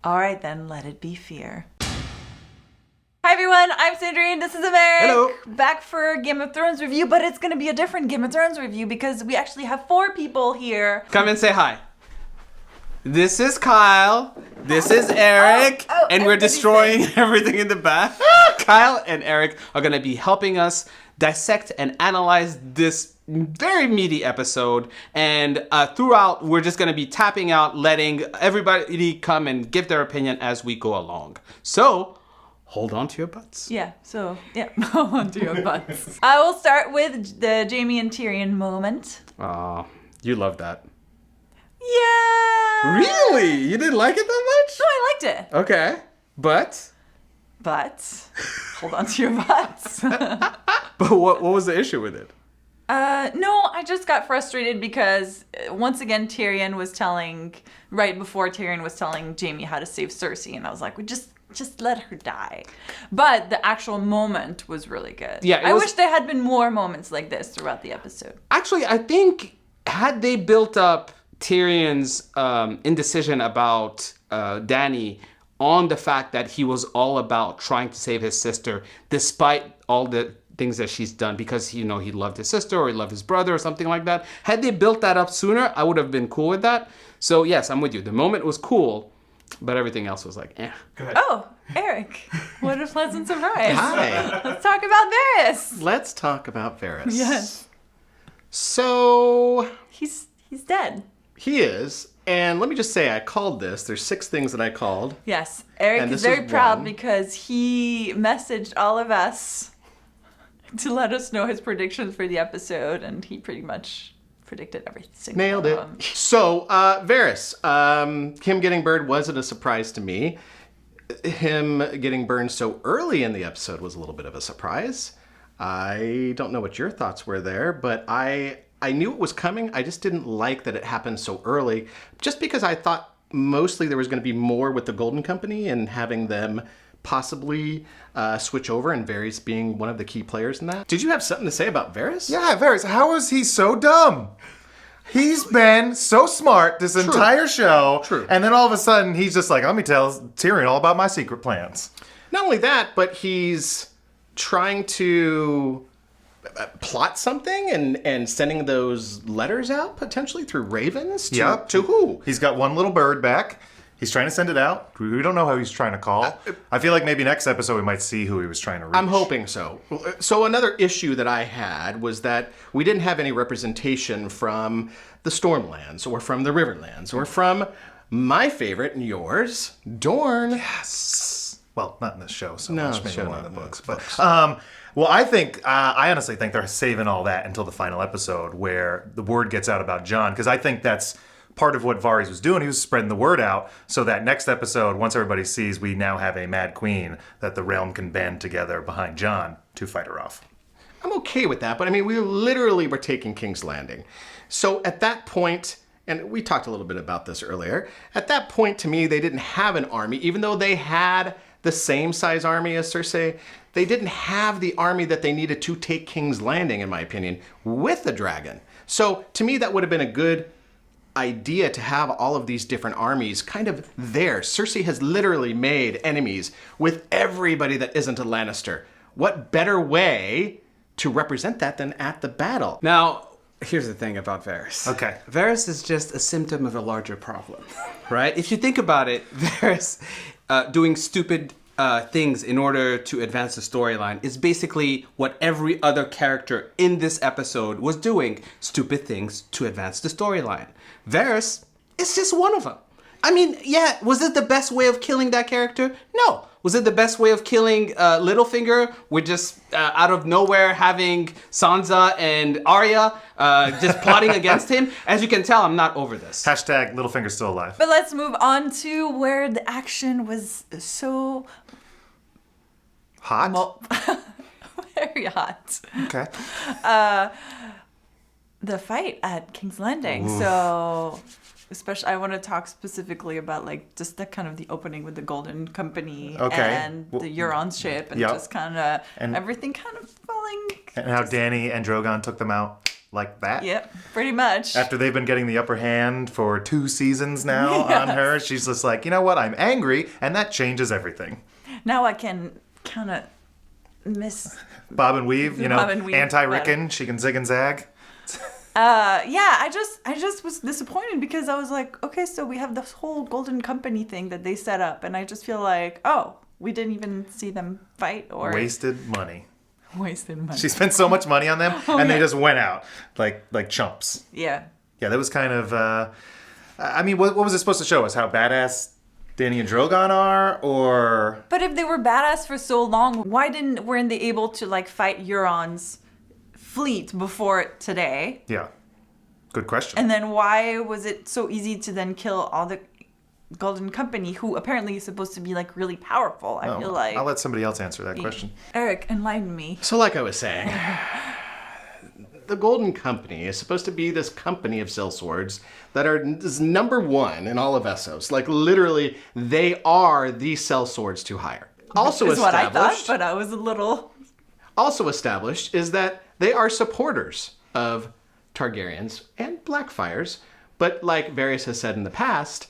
All right, then, let it be fear. Hi, everyone. I'm Sandrine. This is Americ. Hello. Back for Game of Thrones review, but it's going to be a different Game of Thrones review because we actually have 4 people here. Come and say hi. This is Kyle. This is Erik. And we're destroying everything in the back. Kyle and Erik are going to be helping us dissect and analyze this very meaty episode. And throughout, we're just going to be tapping out, letting everybody come and give their opinion as we go along. So, hold on to your butts. Hold on to your butts. I will start with the Jaime and Tyrion moment. You love that. Yeah. Really? You didn't like it that much? No, I liked it. Okay. But, hold on to your butts. but what was the issue with it? No, I just got frustrated because once again right before Tyrion was telling Jaime how to save Cersei, and I was like, well, just let her die. But the actual moment was really good. Yeah, I wish there had been more moments like this throughout the episode. Actually, I think had they built up Tyrion's indecision about Dany on the fact that he was all about trying to save his sister, despite all the things that she's done, because he loved his sister or he loved his brother or something like that. Had they built that up sooner, I would have been cool with that. So yes, I'm with you. The moment was cool, but everything else was like, eh. Go ahead. Oh, Erik, what a pleasant surprise. Hi. Let's talk about Daenerys. Let's talk about Varys. Yes. So, He's dead. he is. And let me just say, I called this. There's 6 things that I called. Yes, Erik And is this very was proud one. because he messaged all of us to let us know his predictions for the episode, and he pretty much predicted everything. Nailed it. So, Varys. Him getting burned wasn't a surprise to me. Him getting burned so early in the episode was a little bit of a surprise. I don't know what your thoughts were there, but I knew it was coming. I just didn't like that it happened so early, just because I thought mostly there was going to be more with the Golden Company and having them possibly switch over, and Varys being one of the key players in that. Did you have something to say about Varys? Yeah, Varys, how is he so dumb? He's been so smart this entire show. True. And then all of a sudden, he's just like, let me tell Tyrion all about my secret plans. Not only that, but he's trying to plot something and sending those letters out potentially through ravens to, Yep. to who? He's got one little bird back. He's trying to send it out. We don't know how he's trying to call. I feel like maybe next episode we might see who he was trying to reach. I'm hoping so. So another issue that I had was that we didn't have any representation from the Stormlands or from the Riverlands or from my favorite and yours, Dorne. Yes. Well, not in this show so No, much, maybe show more in the not, books. no, But well, I honestly think they're saving all that until the final episode where the word gets out about Jon, because I think that's part of what Varys was doing. He was spreading the word out so that next episode, once everybody sees we now have a Mad Queen, that the realm can band together behind Jon to fight her off. I'm okay with that, but I mean, we literally were taking King's Landing. So at that point, and we talked a little bit about this earlier, at that point, to me, they didn't have an army, even though they had the same size army as Cersei. They didn't have the army that they needed to take King's Landing, in my opinion, with the dragon. So to me, that would have been a good idea to have all of these different armies kind of there. Cersei has literally made enemies with everybody that isn't a Lannister. What better way to represent that than at the battle? Now, here's the thing about Varys. Okay. Varys is just a symptom of a larger problem, right? If you think about it, Varys doing stupid things in order to advance the storyline is basically what every other character in this episode was doing. Stupid things to advance the storyline. Varys is just one of them. I mean, yeah, was it the best way of killing that character? No. Was it the best way of killing Littlefinger with just out of nowhere having Sansa and Arya just plotting against him? As you can tell, I'm not over this. Hashtag Littlefinger's still alive. But let's move on to where the action was so Hot? very hot. Okay. The fight at King's Landing. Oof. So, especially, I want to talk specifically about like just the kind of the opening with the Golden Company and the Euron's ship, and just kind of everything kind of falling. And how Dany and Drogon took them out like that. Yep, pretty much. After they've been getting the upper hand for 2 seasons now on her, she's just like, you know what? I'm angry, and that changes everything. Now I can kind of miss. Bob and weave, Bob and weave anti-Rickon. She can zig and zag. Yeah, I just was disappointed because I was like, okay, so we have this whole Golden Company thing that they set up, and I just feel like, oh, we didn't even see them fight or Wasted money. wasted money. She spent so much money on them, and they just went out like chumps. Yeah. Yeah, that was kind of. I mean, what was it supposed to show us? How badass Dany and Drogon are, or? But if they were badass for so long, why weren't they able to like fight Euron's fleet before today? Yeah, good question. And then why was it so easy to then kill all the Golden Company, who apparently is supposed to be like really powerful? I feel like. I'll let somebody else answer that question. Eric, enlighten me. So like I was saying, the Golden Company is supposed to be this company of sellswords that is number one in all of Essos. Like literally, they are the sellswords to hire. Also is what I established, thought, but I was a little. also established is that they are supporters of Targaryens and Blackfires. But like Varys has said in the past,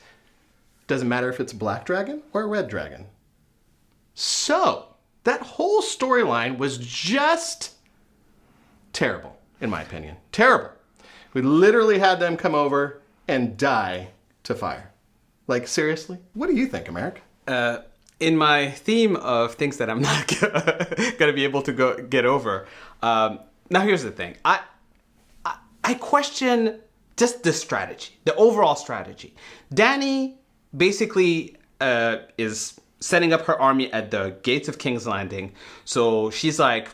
doesn't matter if it's a black dragon or a red dragon. So that whole storyline was just terrible, in my opinion. Terrible. We literally had them come over and die to fire. Like, seriously? What do you think, Americ? In my theme of things that I'm not gonna be able to get over, now here's the thing. I question just the strategy, the overall strategy. Dany basically is setting up her army at the gates of King's Landing. So she's like,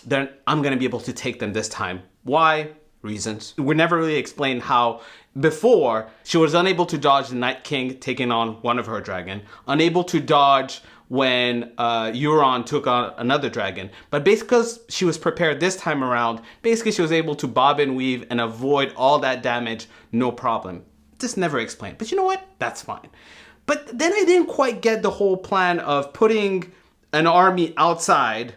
then I'm going to be able to take them this time. Why? Reasons. We never really explained how before she was unable to dodge the Night King taking on one of her dragon, unable to dodge when Euron took on another dragon. But because she was prepared this time around, basically she was able to bob and weave and avoid all that damage, no problem. Just never explained. But you know what? That's fine. But then I didn't quite get the whole plan of putting an army outside,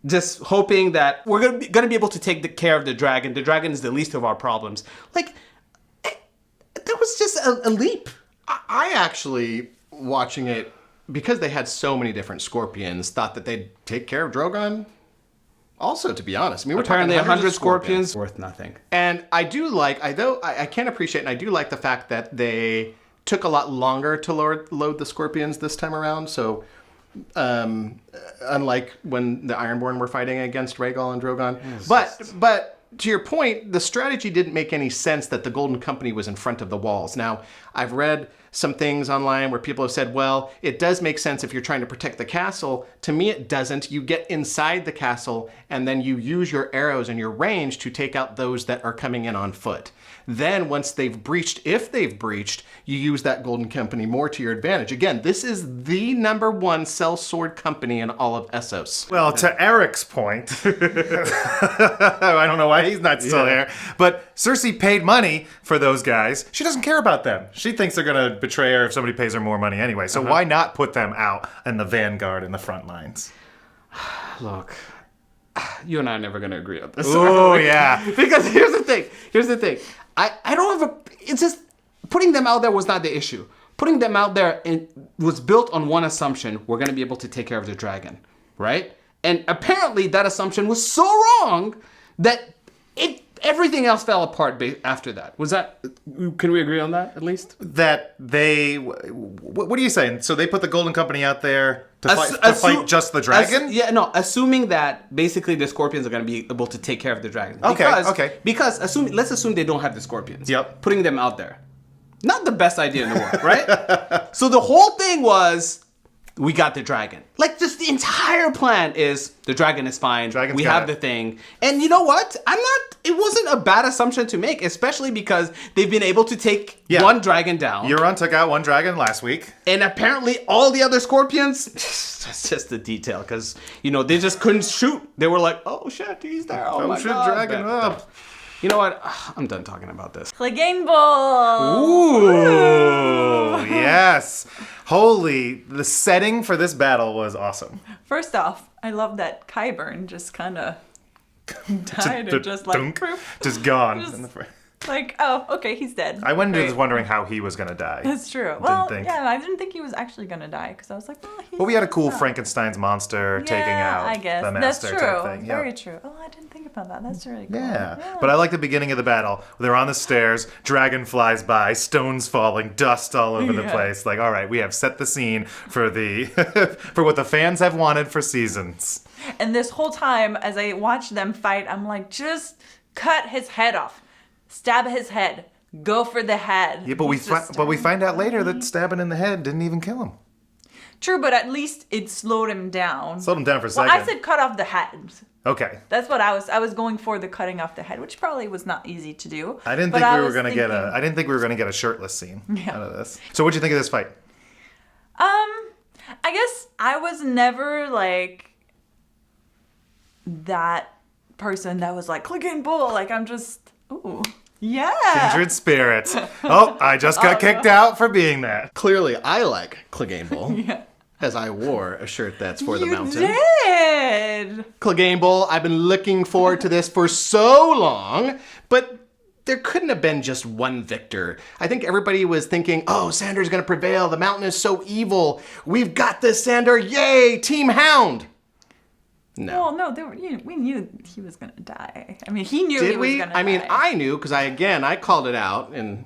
just hoping that we're gonna be able to take care of the dragon. The dragon is the least of our problems. Like, that was just a leap. I actually, watching it, because they had so many different scorpions, thought that they'd take care of Drogon. Also, to be honest, I mean, we're Apparently talking 100 scorpions worth nothing. And I do like, I can appreciate, and I do like the fact that they took a lot longer to load the scorpions this time around. So, unlike when the Ironborn were fighting against Rhaegal and Drogon. But to your point, the strategy didn't make any sense that the Golden Company was in front of the walls. Now, I've read some things online where people have said, well, it does make sense if you're trying to protect the castle. To me, it doesn't. You get inside the castle and then you use your arrows and your range to take out those that are coming in on foot. Then once they've breached, if they've breached, you use that Golden Company more to your advantage. Again, this is the number one sellsword company in all of Essos. Well, to Eric's point, I don't know why he's not still there, but Cersei paid money for those guys. She doesn't care about them. She thinks they're going to betray her if somebody pays her more money anyway. So why not put them out in the vanguard in the front lines? Look, you and I are never going to agree on this. Oh, yeah. Because here's the thing. I don't have it's just, putting them out there was not the issue. Putting them out there was built on one assumption: we're going to be able to take care of the dragon, right? And apparently that assumption was so wrong that everything else fell apart after that. Can we agree on that at least? That they, what are you saying? So they put the Golden Company out there to fight just the dragon? Assuming that basically the scorpions are going to be able to take care of the dragon. Okay. Because let's assume they don't have the scorpions. Yep. Putting them out there. Not the best idea in the world, right? So the whole thing was, we got the dragon. Like, just the entire plan is, the dragon is fine. We have the thing. And you know what? It wasn't a bad assumption to make, especially because they've been able to take one dragon down. Euron took out one dragon last week. And apparently all the other scorpions, that's just the detail, because, they just couldn't shoot. They were like, oh shit, he's there. Oh my God. Dragon up. You know what? I'm done talking about this. Cleganebowl. Ooh, yes. Holy, the setting for this battle was awesome. First off, I love that Qyburn just kind of died and just like, dunk, poof. just gone. Just- Like, oh, okay, he's dead. I was Great. wondering how he was going to die. That's true. Well, think. yeah, I didn't think he was actually gonna die because I was like, well, he's But we had a cool not. Frankenstein's monster taking out I guess the that's master true. type thing. Very true. Oh, I didn't think about that. That's really cool. Yeah. But I like the beginning of the battle. They're on the stairs, dragon flies by, stones falling, dust all over the Yeah. place. Like, all right, we have set the scene for the for what the fans have wanted for seasons. And this whole time, as I watch them fight, I'm like, just cut his head off, stab his head, go for the head. Yeah, but He's just we find out stabbing. later that stabbing in the head didn't even kill him. True, but at least it slowed him down. Slowed him down for a Well, second. I said cut off the head. Okay. That's what I was going for, the cutting off the head, which probably was not easy to do. I didn't But think we were was gonna get thinking- I didn't think we were gonna get a shirtless scene Yeah. out of this. So what'd you think of this fight? I guess I was never like that person that was like Cleganebowl. Like I'm just, ooh, yeah. Kindred spirits. Oh, I just got kicked out for being that. Clearly, I like Cleganebowl, Yeah. as I wore a shirt that's for the You mountain. did. Cleganebowl, I've been looking forward to this for so long, but there couldn't have been just one victor. I think everybody was thinking, oh, Sandor's gonna prevail. The mountain is so evil. We've got this, Sandor. Yay, Team Hound. No. Well, no, we knew he was gonna die. I mean, he knew he Did was we? gonna I mean, die. I knew because I called it out, and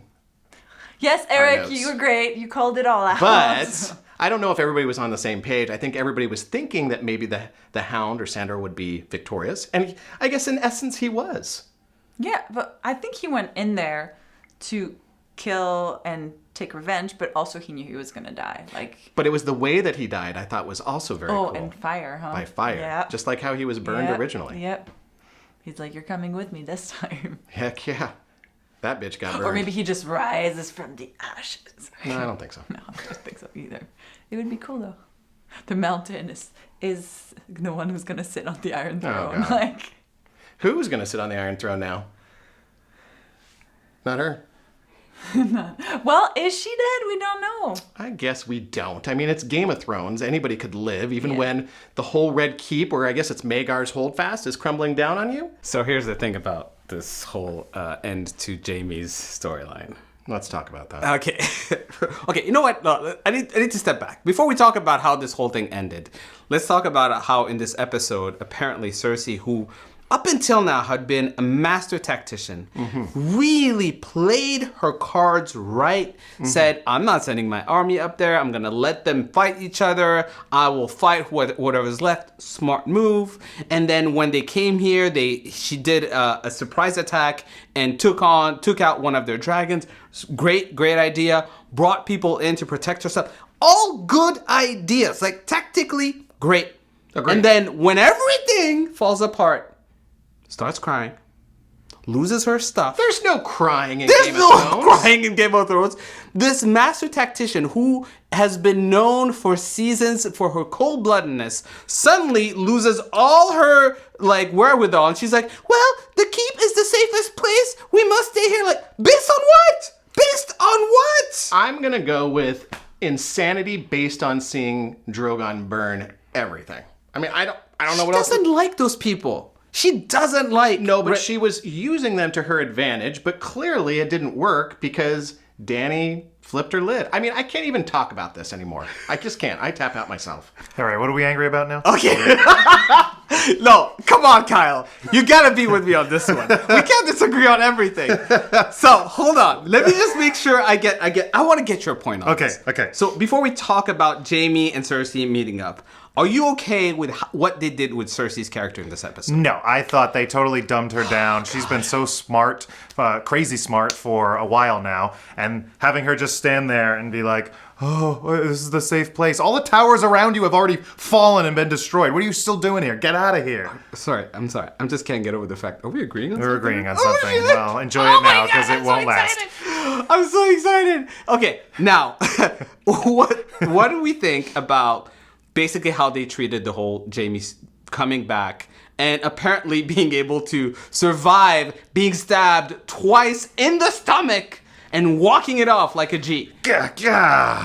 Yes, Eric, notes. you were great. You called it all out. but I don't know if everybody was on the same page. I think everybody was thinking that maybe the Hound or Sandor would be victorious, and I guess in essence he was. Yeah, but I think he went in there to kill and take revenge, but also he knew he was gonna die. Like, But it was the way that he died I thought was also very cool. and fire, huh? By fire, Yeah. just like how he was burned Yep, originally. Yep. He's like, you're coming with me this time. Heck yeah, that bitch got burned. Or maybe he just rises from the ashes. No, I don't think so. No, I don't think so either. It would be cool though. The mountain is the one who's gonna sit on the Iron Throne. God. Like, Who's gonna sit on the Iron Throne now? Not her. well, is she dead? We don't know. I guess we don't. I mean, it's Game of Thrones. Anybody could live, even Yeah. when the whole Red Keep, or I guess it's Magar's Holdfast, is crumbling down on you. So here's the thing about this whole end to Jaime's storyline. Let's talk about that. Okay. Okay, you know what? No, I need to step back. Before we talk about how this whole thing ended, let's talk about how in this episode, apparently Cersei, who up until now had been a master tactician, really played her cards right, said, I'm not sending my army up there. I'm going to let them fight each other. I will fight whatever's left. Smart move. And then when they came here, she did a surprise attack and took out one of their dragons. Great idea. Brought people in to protect herself. All good ideas. Like, tactically, great. Agreed. And then when everything falls apart, starts crying, loses her stuff. There's no crying in There's Game no of Thrones. crying in Game of Thrones. This master tactician who has been known for seasons for her cold-bloodedness suddenly loses all her wherewithal, and she's like, well, the keep is the safest place. We must stay here. Like, based on what? Based on what? I'm gonna go with insanity based on seeing Drogon burn everything. I mean, I don't know what else. She doesn't like those people. She doesn't like... No, but she was using them to her advantage, but clearly it didn't work because Dany flipped her lid. I mean, I can't even talk about this anymore. I just can't. I tap out myself. All right, what are we angry about now? Okay. No, come on, Kyle. You gotta be with me on this one. We can't disagree on everything. So, hold on. Let me just make sure I want to get your point on this. Okay. So, before we talk about Jaime and Cersei meeting up, are you okay with what they did with Cersei's character in this episode? No, I thought they totally dumbed her down. She's been so smart, crazy smart for a while now. And having her just stand there and be like, oh, this is the safe place. All the towers around you have already fallen and been destroyed. What are you still doing here? Get out of here. I'm sorry. I just can't get over the fact. Are we agreeing on We're something? agreeing on Oh, something. shit. Well, enjoy Oh it my now God, because it I'm won't so last. excited. I'm so excited. Okay, now, what do we think about basically how they treated the whole Jaime coming back and apparently being able to survive being stabbed twice in the stomach and walking it off like a G. Gah.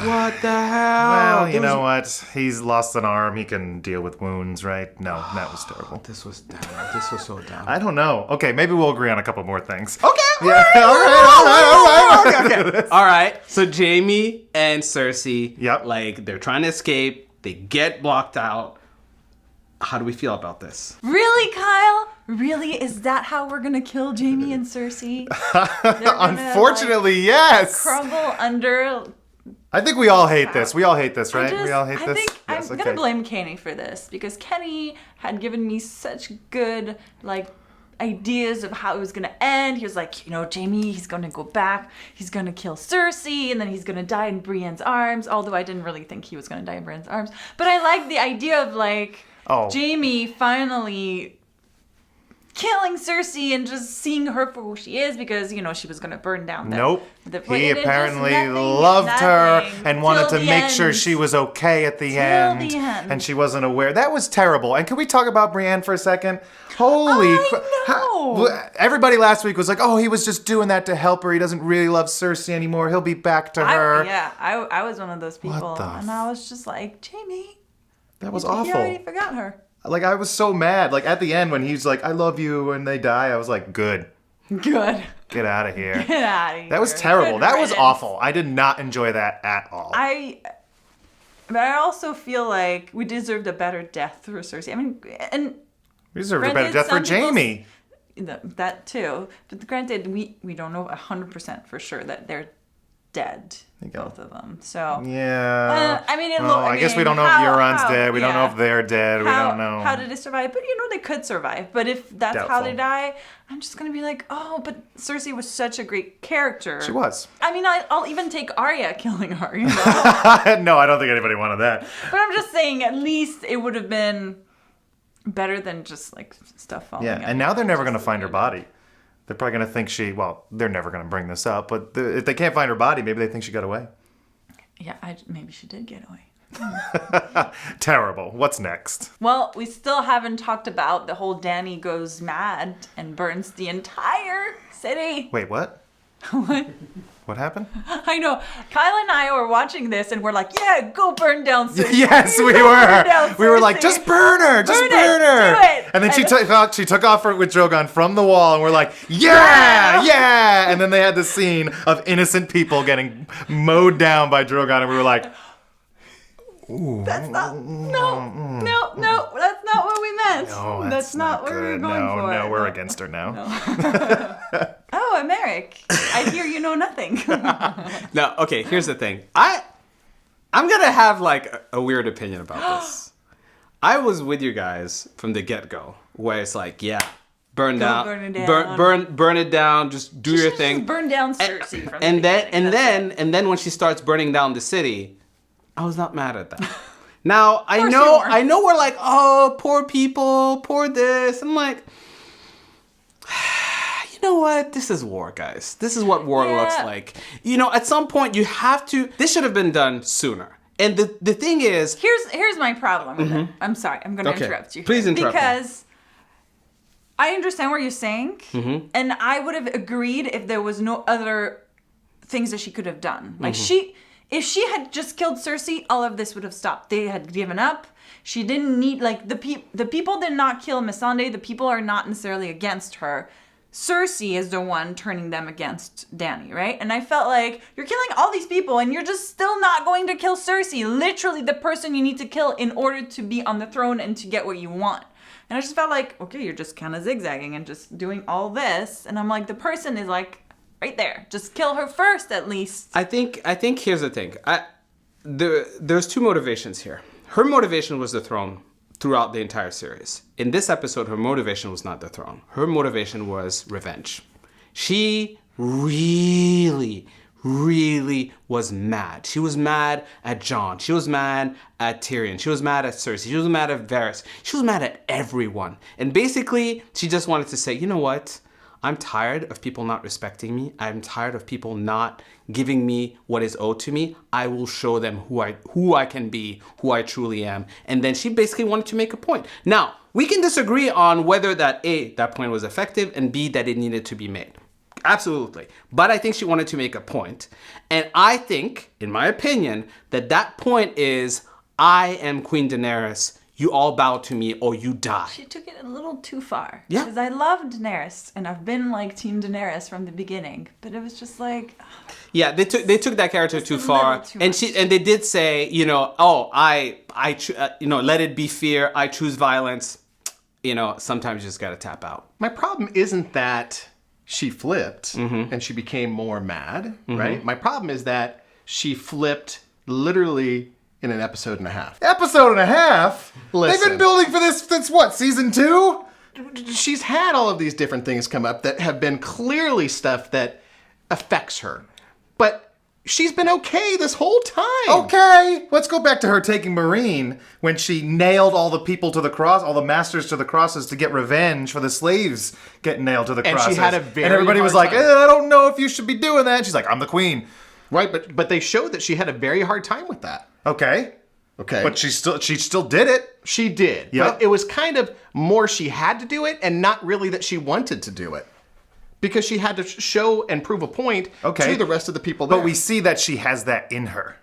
What the hell? Well, you know what? He's lost an arm. He can deal with wounds, right? No, that was terrible. This was dumb. This was so dumb. I don't know. Okay, maybe we'll agree on a couple more things. Okay. Yeah. All right. Okay. All right. So Jaime and Cersei, Yep. like they're trying to escape. They get blocked out. How do we feel about this? Really, Kyle? Really? Is that how we're gonna kill Jaime and Cersei? Unfortunately, yes. Crumble under. I think we all hate this. We all hate this, right? We all hate I this. think Yes, I'm gonna blame Kenny for this because Kenny had given me such good ideas of how it was gonna end. He was like, Jaime, he's gonna go back, he's gonna kill Cersei, and then he's gonna die in Brienne's arms. Although I didn't really think he was gonna die in Brienne's arms, but I like the idea of Jaime finally killing Cersei and just seeing her for who she is because, she was going to burn down the He apparently loved her and wanted to make sure she was okay at the end. And she wasn't aware. That was terrible. And can we talk about Brienne for a second? Holy everybody last week was like, oh, he was just doing that to help her. He doesn't really love Cersei anymore. He'll be back to her. I was one of those people. And I was just like, Jaime. That was awful. He already forgot her. I was so mad. At the end when he's like, I love you, and they die, I was like, good. Good. Get out of here. Get out of here. That was terrible. That was awful. I did not enjoy that at all. But I also feel like we deserved a better death for Cersei. I mean, and we deserved a better death for Jaime. That too. But granted, we don't know 100% for sure that they're dead. Both of them. So yeah. I guess we don't know if Euron's dead. We don't know if they're dead. We don't know. How did they survive? But they could survive. But if that's how they die, I'm just gonna be like, oh, but Cersei was such a great character. She was. I'll even take Arya killing her. No, I don't think anybody wanted that. But I'm just saying, at least it would have been better than just stuff falling. Yeah, and now they're never gonna find her body. They're probably going to think they're never going to bring this up, but if they can't find her body, maybe they think she got away. Yeah, maybe she did get away. Terrible. What's next? Well, we still haven't talked about the whole Dany goes mad and burns the entire city. Wait, what? What? What happened? I know. Kyle and I were watching this and we're like, yeah, go burn down Cersei. Yes, we were. We were like, just burn her. Just burn her. Do it. And then she took off with Drogon from the wall and we're like, yeah. And then they had the scene of innocent people getting mowed down by Drogon and we were like, ooh. That's not, no, that's not what we meant. No, that's not what we were going for. No, we're against her now. No. Oh, Americ, I hear you know nothing. No, okay, here's the thing. I'm gonna have a weird opinion about this. I was with you guys from the get-go, where it's burn it down, just do your thing. Just burn down Cersei from and the then then when she starts burning down the city, I was not mad at that. Now I know we're like, oh, poor people, poor this. I'm like, you know what? This is war, guys. This is what war looks like. At some point you have to. This should have been done sooner. And the thing is, here's my problem with it. I'm sorry. I'm going to interrupt you. Please interrupt. Because I understand what you're saying, and I would have agreed if there was no other things that she could have done. If she had just killed Cersei, all of this would have stopped. They had given up. She didn't need the people did not kill Missandei. The people are not necessarily against her. Cersei is the one turning them against Dany, right? And I felt like you're killing all these people and you're just still not going to kill Cersei, literally the person you need to kill in order to be on the throne and to get what you want. And I just felt like, okay, you're just kind of zigzagging and just doing all this. And I'm like, the person is right there. Just kill her first, at least. I think here's the thing. There's two motivations here. Her motivation was the throne throughout the entire series. In this episode, her motivation was not the throne. Her motivation was revenge. She really was mad. She was mad at Jon. She was mad at Tyrion. She was mad at Cersei. She was mad at Varys. She was mad at everyone. And basically, she just wanted to say, you know what? I'm tired of people not respecting me. I'm tired of people not giving me what is owed to me. I will show them who I can be, who I truly am. And then she basically wanted to make a point. Now, we can disagree on whether that A, that point was effective, and B, that it needed to be made. Absolutely. But I think she wanted to make a point. And I think, in my opinion, that point is, I am Queen Daenerys. You all bow to me or you die. She took it a little too far. Yeah. Because I love Daenerys, and I've been like Team Daenerys from the beginning. But it was just like... Yeah, they took that character too far. Too and much. they did say, let it be fear. I choose violence. Sometimes you just got to tap out. My problem isn't that she flipped and she became more mad, right? My problem is that she flipped literally in an episode and a half. Episode and a half? Listen. They've been building for this since what, season 2? She's had all of these different things come up that have been clearly stuff that affects her. But she's been okay this whole time. Okay, let's go back to her taking Marine when she nailed all the people to the cross, all the masters to the crosses to get revenge for the slaves getting nailed to the And crosses. she had a very And everybody was hard like, time. I don't know if you should be doing that. She's like, I'm the queen. Right, but they showed that she had a very hard time with that. Okay. Okay. But she still did it. She did. Yep. But it was kind of more she had to do it and not really that she wanted to do it. Because she had to show and prove a point to the rest of the people there. But we see that she has that in her.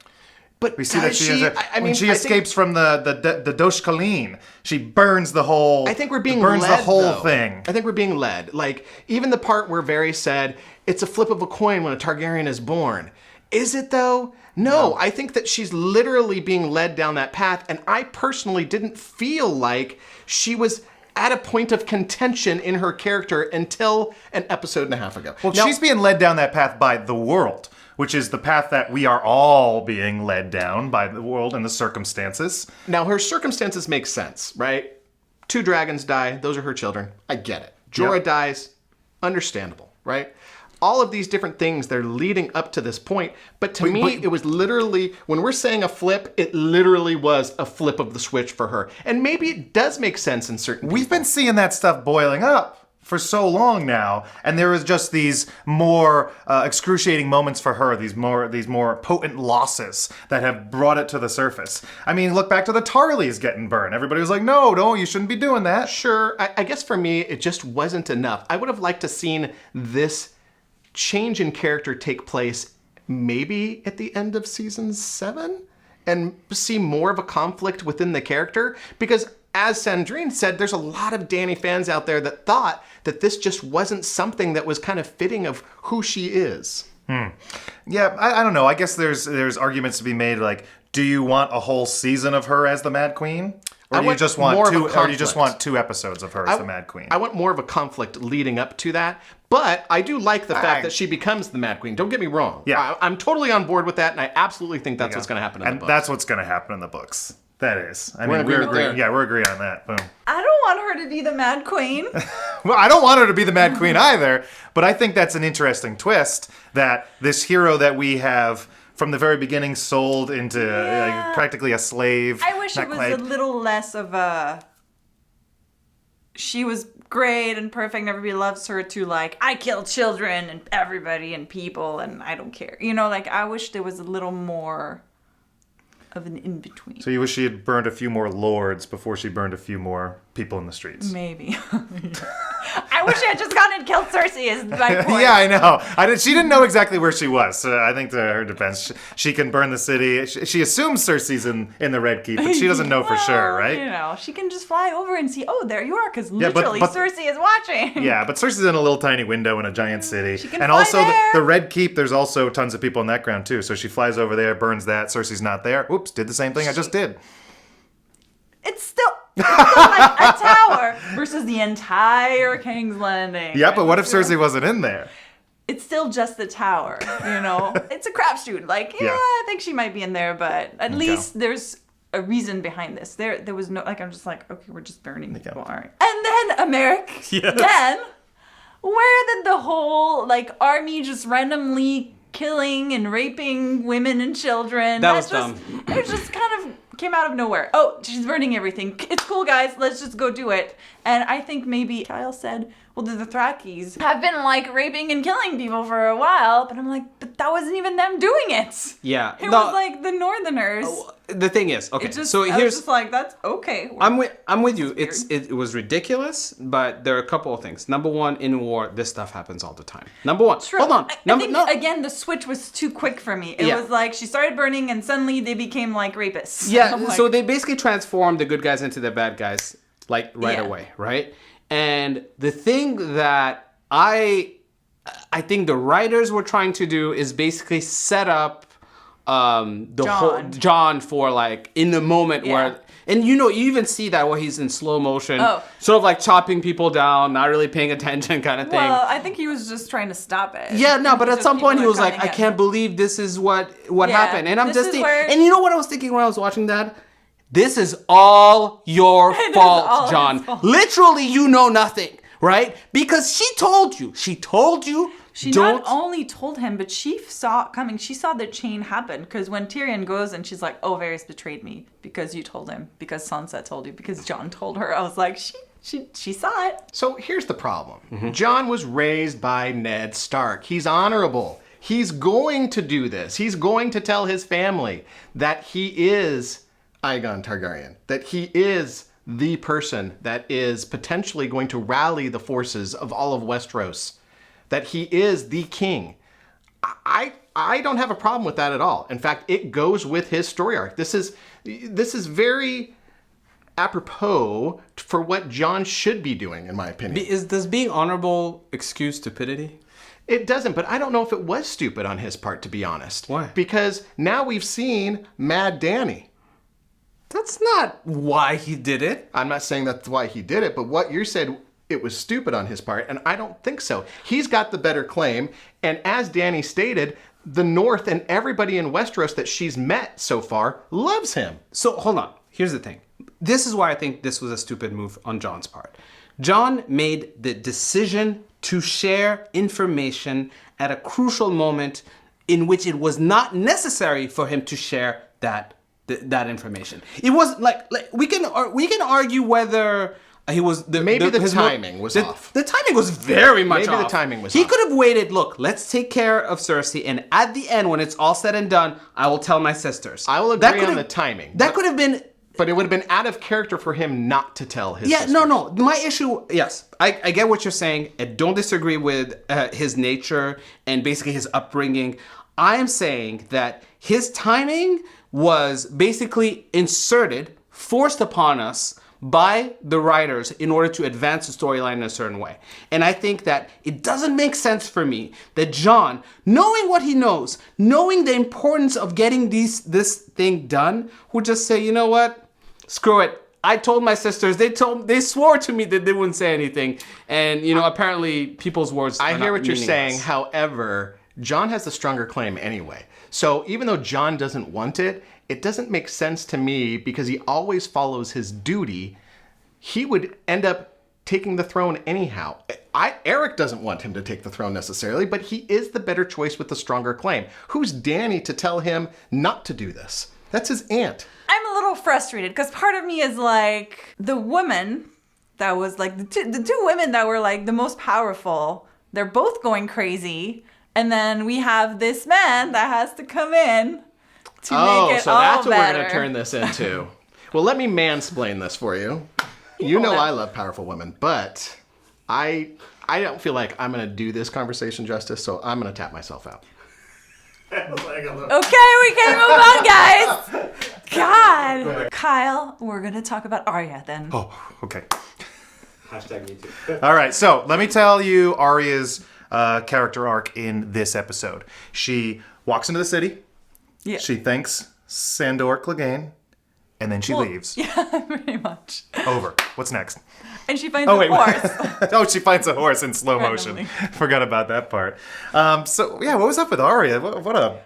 But We see that she has that. When she I escapes from the Dosh Kalin, she burns the whole. I think we're being burns led, the whole though. thing. I think we're being led. Like, even the part where Varys said, it's a flip of a coin when a Targaryen is born. Is it, though? No, I think that she's literally being led down that path, and I personally didn't feel like she was at a point of contention in her character until an episode and a half ago. Well, Now- she's being led down that path by the world, which is the path that we are all being led down by the world and the circumstances. Now, her circumstances make sense, right? 2 dragons die. Those are her children. I get it. Jorah dies. Understandable, right? All of these different things, they're leading up to this point. But to me, it was literally, when we're saying a flip, it literally was a flip of the switch for her. And maybe it does make sense in certain We've been seeing that stuff boiling up for so long now, and there is just these more excruciating moments for her, these more potent losses that have brought it to the surface. I mean, look back to the Tarleys getting burned. Everybody was like, no, you shouldn't be doing that. Sure, I guess for me, it just wasn't enough. I would have liked to seen this change in character take place maybe at the end of season 7 and see more of a conflict within the character, because as Sandrine said, there's a lot of Dany fans out there that thought that this just wasn't something that was kind of fitting of who she is. Yeah, I don't know. I guess there's arguments to be made like, do you want a whole season of her as the Mad Queen? Or do you just want more of a two? Or do you just conflict. want 2 episodes of her as the Mad Queen? I want more of a conflict leading up to that, but I do like the fact that she becomes the Mad Queen. Don't get me wrong. Yeah. I'm totally on board with that, and I absolutely think that's what's going to happen in the book. And that's what's going to happen in the books. That is. I We're mean, in we're agreement agreeing. there. Yeah, we're agreeing on that. Boom. I don't want her to be the Mad Queen. Well, I don't want her to be the Mad Queen either, but I think that's an interesting twist that this hero that we have from the very beginning sold into like, practically a slave. I wish not it was quite- a little less of a... She was great and perfect and everybody loves her, to like, I kill children and everybody and people and I don't care. Like, I wish there was a little more of an in-between. So you wish she had burned a few more lords before she burned a few more people in the streets. Maybe. I wish I had just gone and killed Cersei is my point. Yeah, I know. She didn't know exactly where she was. So I think to her defense, she can burn the city. She assumes Cersei's in the Red Keep, but she doesn't know for sure, Well, right? she can just fly over and see, oh, there you are, because but- literally but- Cersei is watching. Yeah, but Cersei's in a little tiny window in a giant city. She can and fly also there. the Red Keep, there's also tons of people in that ground too. So she flies over there, burns that. Cersei's not there. Oops, did the same thing I just did. It's still like a tower versus the entire King's Landing. Yeah, but what if Cersei wasn't in there? It's still just the tower, It's a crapshoot. Like, Yeah. I think she might be in there, but at least there's a reason behind this. There was no, like, I'm just like, okay, we're just burning people. All right. And then, Americ, Yes. then, where did the whole, like, army just randomly killing and raping women and children? That was just, dumb. It just kind of came out of nowhere. Oh, she's burning everything. It's cool, guys. Let's just go do it. And I think maybe Kyle said, well, the Dothrakis have been like raping and killing people for a while. But I'm like, but that wasn't even them doing it. Yeah. It was like the Northerners. The thing is, okay, so I was just like, that's okay. I'm with you. It was ridiculous, but there are a couple of things. Number one, in war, this stuff happens all the time. Number one, True. hold on. I think, again, the switch was too quick for me. It was like she started burning and suddenly they became like rapists. Yeah, so they basically transformed the good guys into the bad guys like right away, right? And the thing that I think the writers were trying to do is basically set up whole Jon for like in the moment where, and you even see that where he's in slow motion, sort of like chopping people down, not really paying attention kind of thing. Well, I think he was just trying to stop it. Yeah, no, but at some point he was like, I can't believe this is what happened. And I'm just thinking, and you know what I was thinking when I was watching that? This is all your fault, Jon. Literally, you know nothing, right? Because she told you. She not only told him, but she saw it coming. She saw the chain happen. Because when Tyrion goes and she's like, oh, Varys betrayed me because you told him, because Sansa told you, because Jon told her. I was like, she saw it. So here's the problem. Jon was raised by Ned Stark. He's honorable. He's going to do this. He's going to tell his family that he is Aegon Targaryen, that he is the person that is potentially going to rally the forces of all of Westeros, that he is the king. I don't have a problem with that at all. In fact, it goes with his story arc. This is very apropos for what Jon should be doing, in my opinion. Does being honorable excuse stupidity? It doesn't, but I don't know if it was stupid on his part, to be honest. Why? Because now we've seen Mad Dany. That's not why he did it. I'm not saying that's why he did it, but what you said, it was stupid on his part, and I don't think so. He's got the better claim, and as Dany stated, the North and everybody in Westeros that she's met so far loves him. So hold on. Here's the thing. This is why I think this was a stupid move on Jon's part. Jon made the decision to share information at a crucial moment in which it was not necessary for him to share that information. It was like we can argue whether he was the timing was off. The timing was very much off. Maybe the timing was He off. could have waited. Look, let's take care of Cersei, and at the end, when it's all said and done, I will tell my sisters. I will agree on the timing. That could have been. But it would have been out of character for him not to tell his sisters. No. My issue, yes, I get what you're saying. I don't disagree with his nature and basically his upbringing. I am saying that his timing was basically forced upon us by the writers in order to advance the storyline in a certain way. And I think that it doesn't make sense for me that Jon, knowing what he knows, knowing the importance of getting this thing done, would just say, you know what? Screw it. I told my sisters, they swore to me that they wouldn't say anything. And, apparently people's words are I hear what you're saying. meaningless. However, Jon has the stronger claim anyway. So even though Jon doesn't want it, it doesn't make sense to me because he always follows his duty. He would end up taking the throne anyhow. Erik doesn't want him to take the throne necessarily, but he is the better choice with the stronger claim. Who's Dany to tell him not to do this? That's his aunt. I'm a little frustrated because part of me is like the woman that was like the two women that were like the most powerful. They're both going crazy. And then we have this man that has to come in to make it so all that's what better. we're going to turn this into. Well, let me mansplain this for you. You know I love powerful women, but I don't feel like I'm going to do this conversation justice, so I'm going to tap myself out. Okay, we can move on, guys. God. Kyle, we're going to talk about Arya then. Oh, okay. Hashtag me too. All right, so let me tell you Arya's character arc in this episode. She walks into the city. Yeah. She thanks Sandor Clegane, and then she leaves. Yeah, pretty much. Over. What's next? And she finds a horse. She finds a horse in slow motion. Randomly. Forgot about that part. So, yeah, what was up with Arya? What a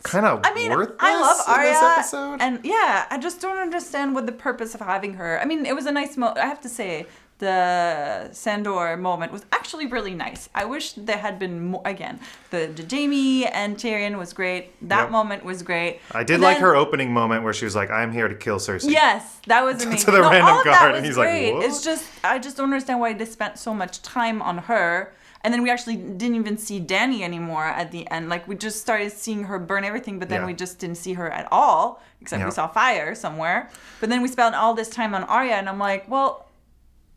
kind of worthless I love Arya, in this episode. and yeah, I just don't understand what the purpose of having her. I mean, it was a nice I have to say, the Sandor moment was actually really nice. I wish there had been more. Again, the Jaime and Tyrion was great. That moment was great. I did like her opening moment where she was like, "I'm here to kill Cersei." Yes, that was amazing. To the random all of that guard, was and he's great. like, "What?" It's just I just don't understand why they spent so much time on her. And then we actually didn't even see Dany anymore at the end. Like, we just started seeing her burn everything, but then we just didn't see her at all, except we saw fire somewhere. But then we spent all this time on Arya, and I'm like, well,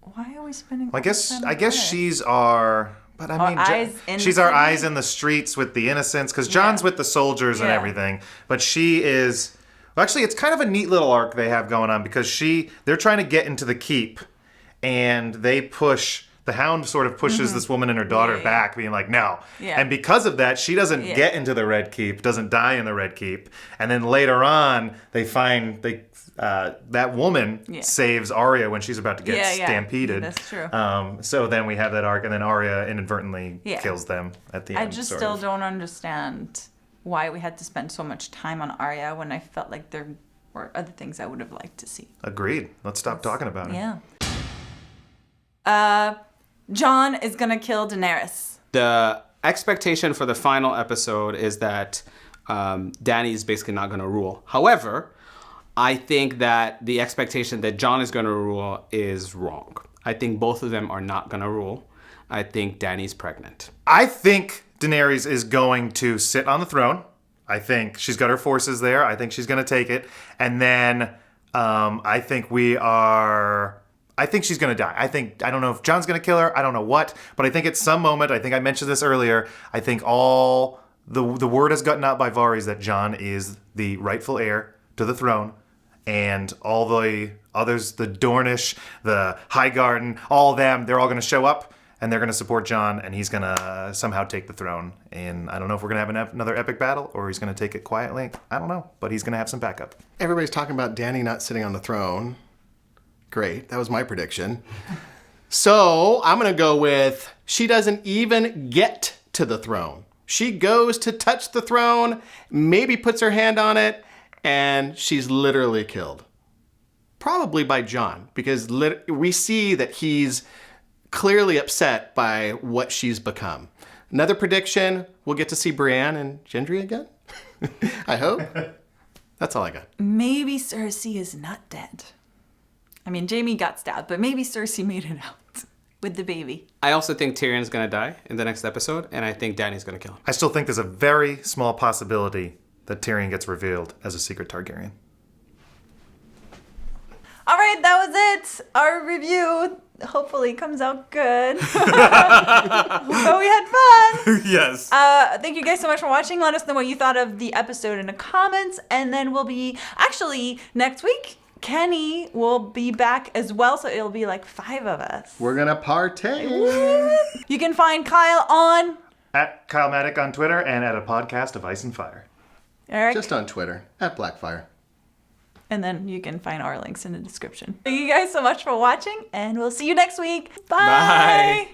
why are we spending all this time on I guess Arya? she's our... But I mean, she's our eyes in the streets with the innocents, because Jon's with the soldiers and everything. But she is... Well, actually, it's kind of a neat little arc they have going on, because they're trying to get into the keep, and they push... The Hound sort of pushes this woman and her daughter back, being like, no. Yeah. And because of that, she doesn't get into the Red Keep, doesn't die in the Red Keep. And then later on, they find that woman saves Arya when she's about to get stampeded. Yeah, that's true. So then we have that arc, and then Arya inadvertently kills them at the end. I just still don't understand why we had to spend so much time on Arya when I felt like there were other things I would have liked to see. Agreed. Let's stop talking about it. Yeah. Jon is gonna kill Daenerys. The expectation for the final episode is that Dany is basically not going to rule. However, I think that the expectation that Jon is going to rule is wrong. I think both of them are not going to rule. I think Dany's pregnant. I think Daenerys is going to sit on the throne. I think she's got her forces there. I think she's going to take it. And then I think she's going to die. I don't know if Jon's going to kill her. I don't know what. But I think at some moment, I think I mentioned this earlier, I think all the word has gotten out by Varys that Jon is the rightful heir to the throne. And all the others, the Dornish, the Highgarden, all of them, they're all going to show up. And they're going to support Jon. And he's going to somehow take the throne. And I don't know if we're going to have another epic battle. Or he's going to take it quietly. I don't know. But he's going to have some backup. Everybody's talking about Dany not sitting on the throne. Great. That was my prediction. So I'm going to go with she doesn't even get to the throne. She goes to touch the throne, maybe puts her hand on it, and she's literally killed. Probably by Jon, because we see that he's clearly upset by what she's become. Another prediction, we'll get to see Brienne and Gendry again. I hope. That's all I got. Maybe Cersei is not dead. I mean, Jaime got stabbed, but maybe Cersei made it out with the baby. I also think Tyrion's going to die in the next episode, and I think Dany's going to kill him. I still think there's a very small possibility that Tyrion gets revealed as a secret Targaryen. All right, that was it. Our review hopefully comes out good. But we had fun. Yes. Thank you guys so much for watching. Let us know what you thought of the episode in the comments, and then we'll be actually next week. Kenny will be back as well, so it'll be like 5 of us. We're going to partay. You can find Kyle on... At Kyle Maddock on Twitter and at a podcast of Ice and Fire. Erik? Just on Twitter, at Blackfire. And then you can find our links in the description. Thank you guys so much for watching, and we'll see you next week. Bye. Bye.